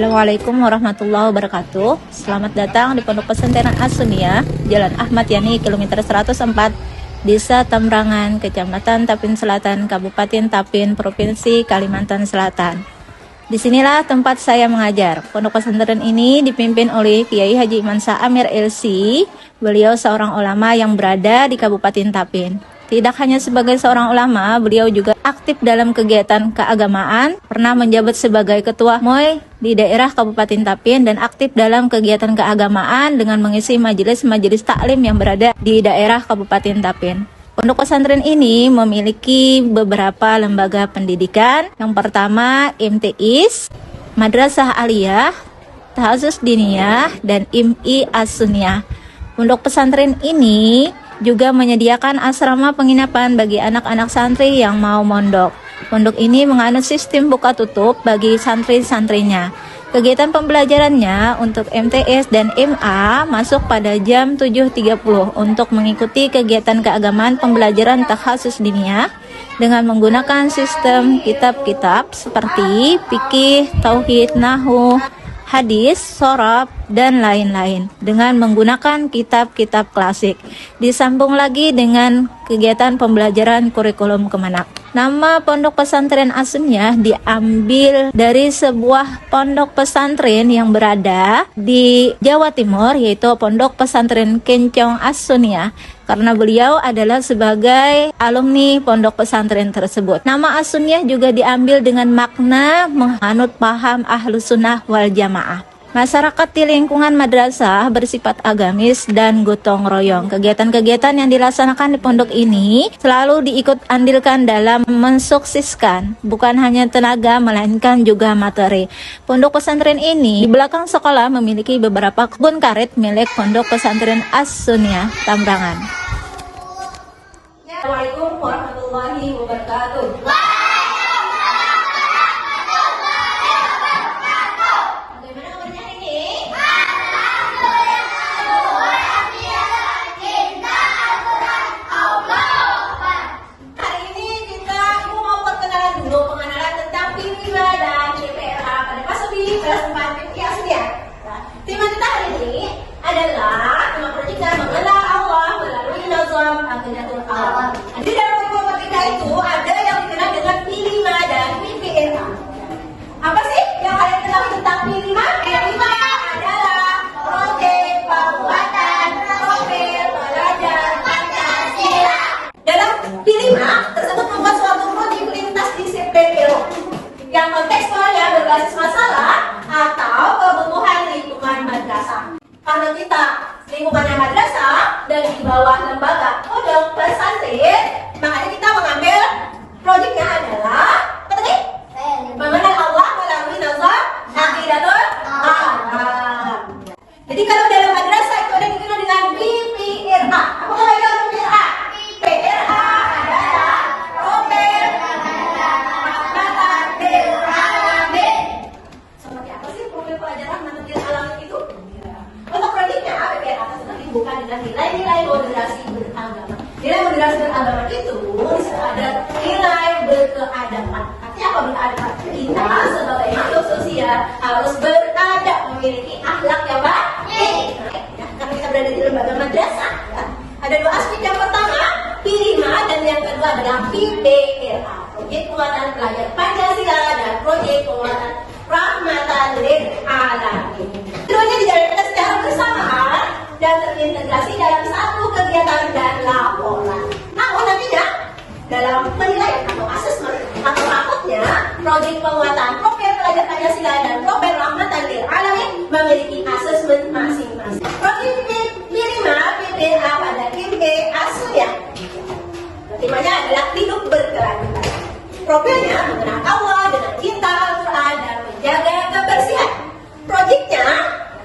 Assalamualaikum warahmatullahi wabarakatuh. Selamat datang di Pondok Pesantren As-Sunniyah, Jalan Ahmad Yani, kilometer 104, Desa Tambrangan, Kecamatan Tapin Selatan, Kabupaten Tapin, Provinsi Kalimantan Selatan. Disinilah tempat saya mengajar. Pondok pesantren ini dipimpin oleh Kiai Haji Mansa Amir LC. Beliau seorang ulama yang berada di Kabupaten Tapin. Tidak hanya sebagai seorang ulama, beliau juga aktif dalam kegiatan keagamaan, pernah menjabat sebagai ketua MOI di daerah Kabupaten Tapin, dan aktif dalam kegiatan keagamaan dengan mengisi majelis-majelis taklim yang berada di daerah Kabupaten Tapin. Pondok pesantren ini memiliki beberapa lembaga pendidikan. Yang pertama MTIS, Madrasah Aliyah, Tahfiz Diniyah, dan IMI As-Sunniyah. Pondok pesantren ini juga menyediakan asrama penginapan bagi anak-anak santri yang mau mondok. Pondok ini menganut sistem buka tutup bagi santri-santrinya. Kegiatan pembelajarannya untuk MTS dan MA masuk pada jam 7.30 untuk mengikuti kegiatan keagamaan pembelajaran Tahfiz Diniyah dengan menggunakan sistem kitab-kitab seperti fikih, tauhid, nahwu, hadis, sorab, dan lain-lain dengan menggunakan kitab-kitab klasik. Disambung lagi dengan kegiatan pembelajaran kurikulum kemenak. Nama Pondok Pesantren As-Sunniyah diambil dari sebuah pondok pesantren yang berada di Jawa Timur, yaitu Pondok Pesantren Kencong As-Sunniyah, karena beliau adalah sebagai alumni pondok pesantren tersebut. Nama As-Sunniyah juga diambil dengan makna menganut paham Ahlus Sunnah wal Jamaah. Masyarakat di lingkungan madrasah bersifat agamis dan gotong royong. Kegiatan-kegiatan yang dilaksanakan di pondok ini selalu diikut andilkan dalam mensukseskan bukan hanya tenaga melainkan juga materi. Pondok pesantren ini di belakang sekolah memiliki beberapa kebun karet milik Pondok Pesantren As-Sunniyah Tambrangan. Assalamualaikum warahmatullahi wabarakatuh. Tema kita hari ini adalah tema proyek mengenal Allah melalui nazam aqidatul awam. Di dalam tema kita itu ada yang dikenal dengan P5 dan PPRA. Apa sih yang kalian kenal tentang P5? P5 adalah proyek pembuatan profil pelajar Pancasila. Dalam P5 tersebut membuat suatu proyek lintas disiplin yang kontekstualnya berbasis masalah atau kebutuhan lingkungan madrasah. Karena kita lingkungannya madrasah dan di bawah lembaga pondok pesantren, makanya kita mengambil proyeknya adalah apa tadi? Mengenal Allah melalui nazam aqidatul awam. Jadi kalau dalam madrasah itu ada yang dikenal dengan PPRA. Apa kata PPRA? PPRA adalah profil rahmatan lil alamin. Seperti apa sih profil pelajar rahmatan lil alamin itu? Untuk proyeknya PPRA tersebut dibuka dengan nilai-nilai moderasi beragama. Nilai moderasi beragama itu ada nilai berkeadaban. Artinya apa berkeadaban? Kita sebagai makhluk sosial harus beradab, memiliki akhlak yang baik. Karena kita berada di lembaga madrasah, ada dua aspek. Yang pertama P5 dan yang kedua adalah PPRA, proyek penguatan pelajar Pancasila dan proyek penguatan rahmatan lil alamin. Keduanya dijalankan secara bersamaan dan terintegrasi dalam satu kegiatan dan laporan. Namun nantinya dalam penilaian atau asesmen atau rapotnya, proyek penguatan profil pelajar Pancasila dan profil rahmatan lil alamin memiliki asesmen masing-masing. Proyek P5 PPRA pada IMI As-Sunniyah, temanya adalah hidup berkelanjutan. Profilnya mengenal Allah dengan cinta Al-Quran dan menjaga kebersihan. Proyeknya,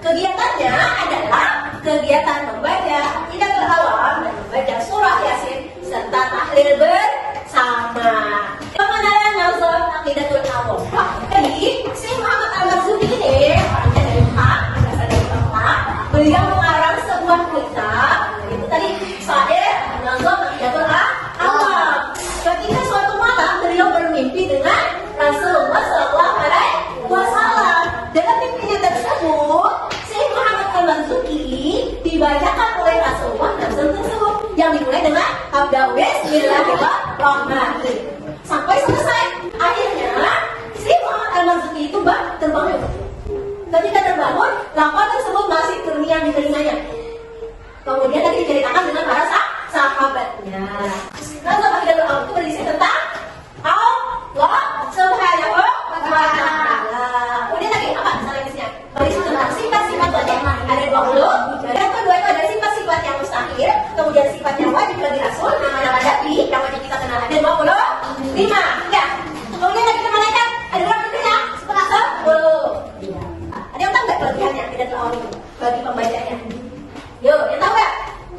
kegiatannya adalah kegiatan membaca aqidatul awam dan membaca surah Yasin serta tahlil bersama. Pengenalan nazam aqidatul awam. Jadi, Syekh Muhammad Al-Marzuki ini orangnya dari Mekah, berasal dari Mekah. Beliau mengarang sebuah kitab, itu tadi Sa'ir Nazam aqidatul awam. Ketika suatu malam beliau bermimpi dengan Rasulullah SAW. Dalam mimpi Abda Bismillahirrahmanirrahim. Sampai selesai. Akhirnya si Muhammad Al-Marzuki itu terbangun. Ketika terbangun, lafaz tersebut masih terngiang di telinganya. Kemudian tadi diceritakan dengan para sahabatnya. Nah, sahabat kita berdoa itu berisi tentang Allah Subhanahu wa Ta'ala. Kemudian lagi apa misalnya? Berisi tentang sifat-sifat wajib. Ada 20. Yang kedua itu ada sifat-sifat yang mustahil. Kemudian sifat yang wajib bagi Rasul. Nama-nama nabi yang wajib kita kenal. Ada 25. Ya. Kemudian lagi ke malaikat. Ada berapa jumlahnya? 10. Ada yang tahu nggak kelebihannya tidak terlalu bagi pembacanya? Yuk, yang tahu nggak?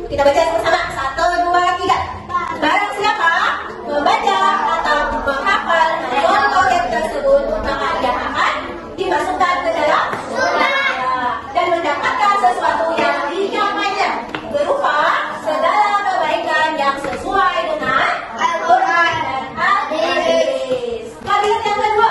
Kita baca sama-sama. 1, 2, 3. Barang siapa membaca atau menghafal contoh yang tersebut, maka dia akan dimasukkan ke dalam surga dan mendapatkan sesuatu yang dinyamainya berupa segala kebaikan yang sesuai dengan Al-Quran dan Hadis. Kalian yang kedua,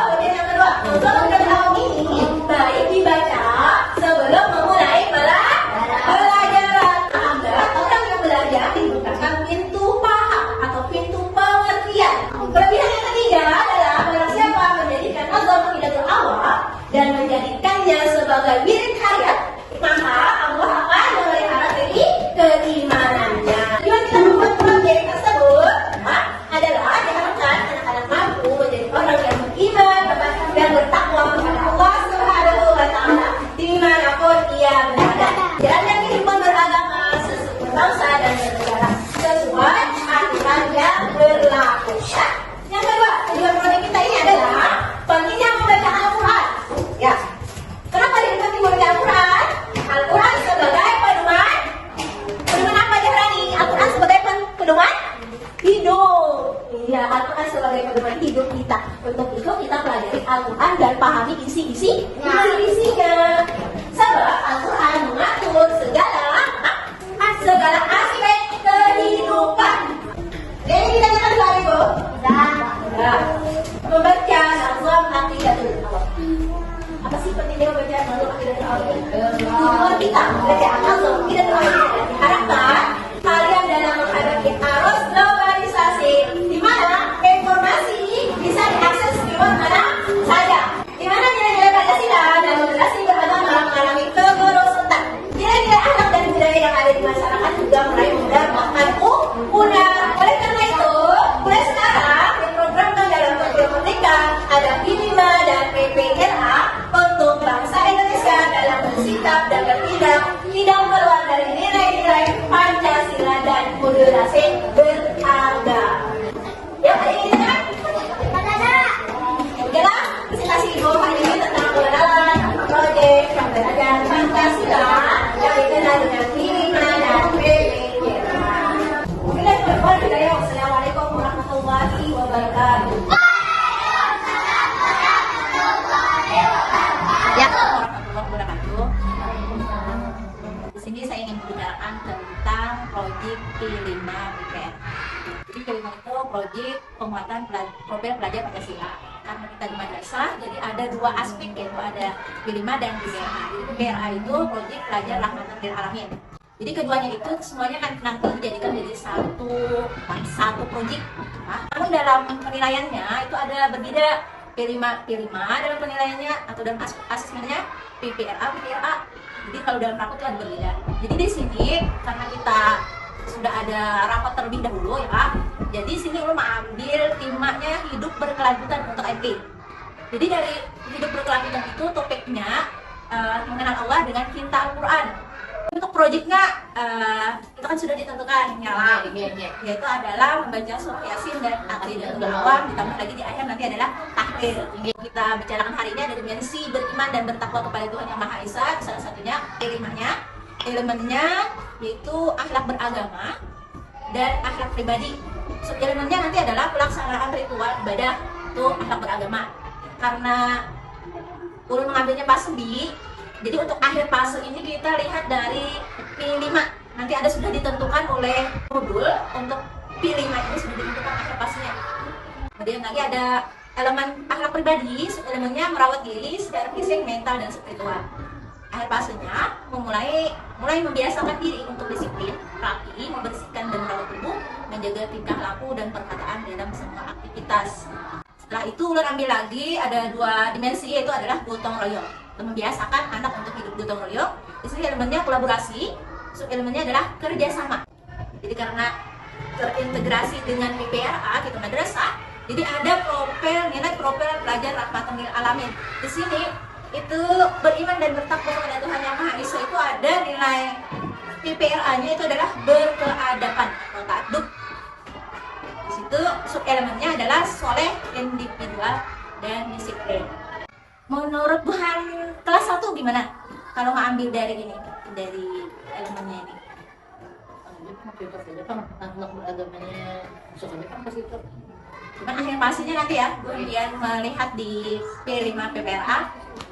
kalau tahun ini baik dibaca sebelum memulai pelajaran agar orang yang belajar dibukakan pintu paham atau pintu pengertian. Kelebihan yang ketiga adalah barang siapa menjadikan nazar Hidayatul Awwal dan menjadikannya sebagai wirid harian, maka Allah akan memelihara keimanannya. Tujuan kita membuat proyek tersebut adalah diharapkan anak-anak mampu menjadi orang yang beriman dan bertakwa kepada Allah Subhanahu wa Ta'ala dimanapun ia berada, dan yang kehidupan beragama sesuai bangsa dan negara sesuai aturan yang berlaku. Yang kedua, tujuan proyek kita ini adalah pentingnya membaca Al-Quran. Ya, kenapa penting membaca Al-Quran? Al-Quran sebagai pedoman apa Jahrani? Al-Quran sebagai pedoman hidup. Iya, Al-Quran sebagai pedoman hidup kita. Untuk itu kita pelajari Al-Quran dan pahami isinya. Sebab Al-Quran mengatur segala aspek kehidupan. Jadi kita kata dua Ibu. Membaca nazam Hidayatul Awwal. Apa sih pentingnya membaca nazam Hidayatul Awwal? Tujuan kita membaca nazam Hidayatul Awwal diharapkan kalian dalam menghadapi arus globalisasi di mana informasi bisa diakses di mana saja, di mana nilai-nilai Pancasila dan moderasi beragama mengalami kemerosotan. Nilai-nilai akhlak dan budaya yang ada di masyarakat juga mulai mendapatkan punah. Oleh karena itu, mulai sekarang diprogramkan dalam kurikulum merdeka ada P5 dan PPLA untuk bangsa Indonesia dalam bersikap dan bertindak tidak keluar dari nilai-nilai Pancasila dan moderasi beragama. Yang tadi ini kan? Yaudahlah, presentasi Ibu hari ini tentang pengenalan proyek pembelajaran Pancasila yang dikenal dengan P5 dan PPLA. Mungkin dari teman-teman kita ya. Wassalamualaikum warahmatullahi wabarakatuh. Ya, warahmatullahi wabarakatuh. Di sini saya ingin membicarakan tentang proyek P5 PPR. Jadi P5 itu proyek penguatan profil pelajar Pancasila. Karena kita di madrasah, jadi ada dua aspek, yaitu ada P5 dan PPRA. PPRA itu proyek pelajar rahmatan lil alamin. Jadi keduanya itu semuanya kan nanti dijadikan menjadi satu proyek. Namun dalam penilaiannya itu ada berbeda. P5 dalam penilaiannya atau dalam asesmennya PPRA. Jadi kalau dalam rapat itu ada berbeda. Jadi di sini karena kita sudah ada rapat terlebih dahulu ya Pak. Jadi sini ulun mengambil temanya hidup berkelanjutan untuk MP. Jadi dari hidup berkelanjutan itu topiknya mengenal Allah dengan cinta Al-Quran. Untuk proyeknya itu kan sudah ditentukan nyala, yaitu adalah membaca surah Yasin dan Aqidatul Awam, ditambah lagi di akhir nanti adalah tahlil. Kita bicarakan hari ini ada dimensi beriman dan bertakwa kepada Tuhan Yang Maha Esa. Salah satunya elemennya yaitu akhlak beragama dan akhlak pribadi. Elemennya nanti adalah pelaksanaan ritual ibadah itu akhlak beragama. Karena ulun mengambilnya pas B, jadi untuk akhir fase ini kita lihat dari P5. Nanti ada sudah ditentukan oleh modul untuk P5 ini sudah ditentukan akhir fasenya. Kemudian lagi ada elemen akhlak pribadi, elemennya merawat diri secara fisik, mental, dan spiritual. Akhir fasenya mulai membiasakan diri untuk disiplin, rapi, membersihkan dan merawat tubuh, menjaga menjaga tingkah laku dan perkataan dalam semua aktivitas. Setelah itu ulun ambil lagi ada 2 dimensi, yaitu adalah gotong royong. Membiasakan anak untuk hidup gotong royong. Di sini elemennya kolaborasi, sub elemennya adalah kerjasama. Jadi karena terintegrasi dengan PPRA gitu madrasah, jadi ada nilai profil pelajar rahmatul alamin. Di sini itu beriman dan bertakwa kepada Tuhan Yang Maha Esa, itu ada nilai PPRA-nya itu adalah berkeadaban atau ta'adub. Di situ sub elemennya adalah soleh, individual, dan disiplin. Menurut Buhan kelas 1 gimana? Kalau ngambil dari ini, dari elemennya ini. Anak beragamanya soalnya kan pasti itu. Cuman akhir pastinya nanti ya, kemudian melihat di P5 PPRA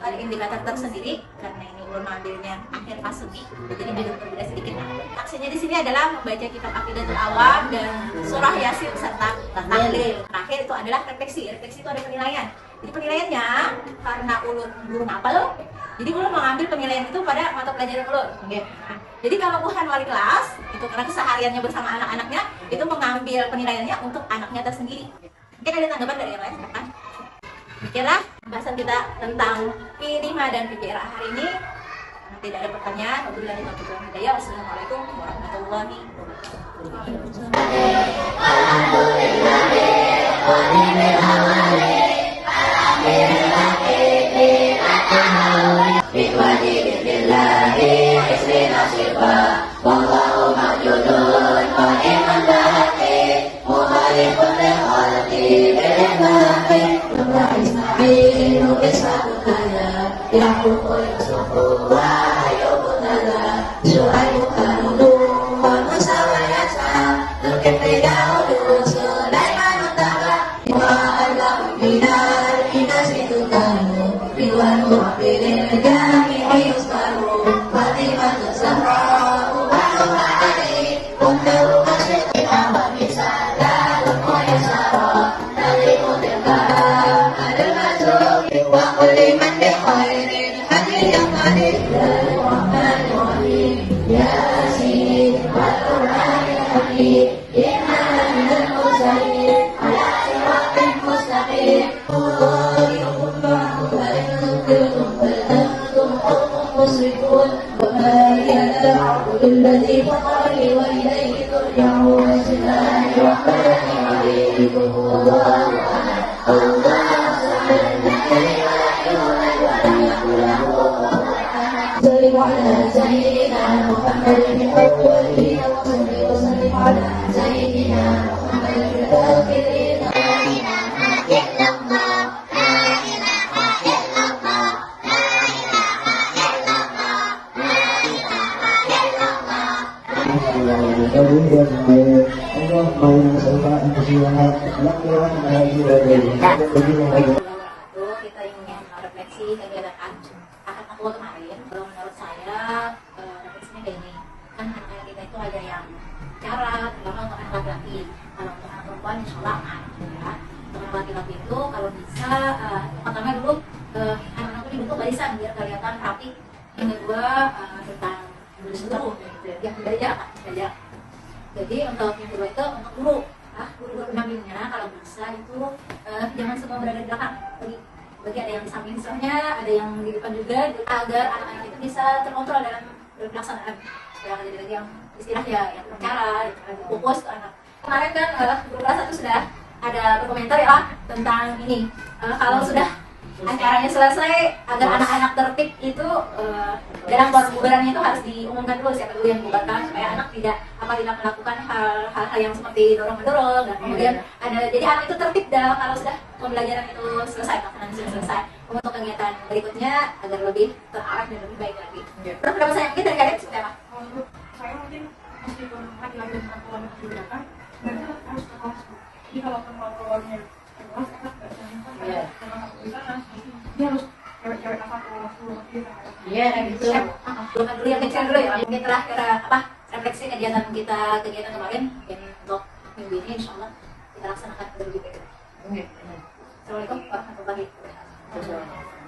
ada indikator tersendiri karena ini ulun mengambilnya akhir fase B, jadi berbeda sedikit. Aksinya di sini adalah membaca kitab Aqidatul Awam dan surah Yasin serta tahlil. Terakhir itu adalah refleksi. Refleksi itu ada penilaian. Jadi penilaiannya karena ulun belum hafal, jadi ulun mengambil penilaian itu pada mata pelajaran ulun. Nah, jadi kalau Buhan wali kelas itu karena kesehariannya bersama anak-anaknya itu mengambil penilaiannya untuk anaknya tersendiri. Mungkin ada tanggapan dari yang lain, silakan. Demikianlah pembahasan kita tentang P5 dan PPRA hari ini. Tidak ada pertanyaan. Wabillahi taufiq wal hidayah. Wassalamualaikum warahmatullahi kita ingin refleksi kegiatan akad akwa kemarin. Kalau menurut saya refleksinya kayak ini, kan anak kita itu ada yang cara terutama untuk anak laki-laki. Kalau untuk anak perempuan insya Allah aman ya. Untuk anak laki-laki itu kalau bisa pertama dulu anak-anak itu dibentuk barisan biar kelihatan rapi. Yang kedua tentang berseteru ya, belajar. Jadi untuk yang kedua itu untuk guru pendampingnya kalau bisa itu jangan semua berada di belakang, bagi ada yang di samping siswanya, ada yang di depan juga, agar anak-anak itu bisa terkontrol dalam pelaksanaan. Ya, jadi yang istilah ya yang berbicara, yang fokus ke anak. Kemarin kan guru kelas 1 sudah ada berkomentar ya tentang ini. Kalau sudah acaranya selesai, agar anak-anak tertib itu dalam bubarannya itu harus diumumkan dulu siapa dulu yang bubarkan supaya anak tidak melakukan hal-hal yang seperti dorong-mendorong, dan kemudian ada jadi anak itu tertib dalam kalau sudah pembelajaran itu selesai, pelaksanaan sudah selesai. Untuk kegiatan berikutnya agar lebih terarah dan lebih baik lagi. Berapa saya mungkin dari kalian seperti apa? Menurut saya mungkin meskipun laki-laki dan perempuan itu dibedakan, mereka harus ke kelas. Jadi kalau perempuannya ke kelas, akan nggak bisa minta karena satu di sana, dia harus cewek-cewek apa kelas dulu kita. Iya, gitu. Belum dulu yang kecil dulu ya. Mungkin terakhir refleksi kegiatan kemarin, mungkin untuk minggu ini insya Allah kita laksanakan lebih baik. Assalamualaikum warahmatullahi wabarakatuh.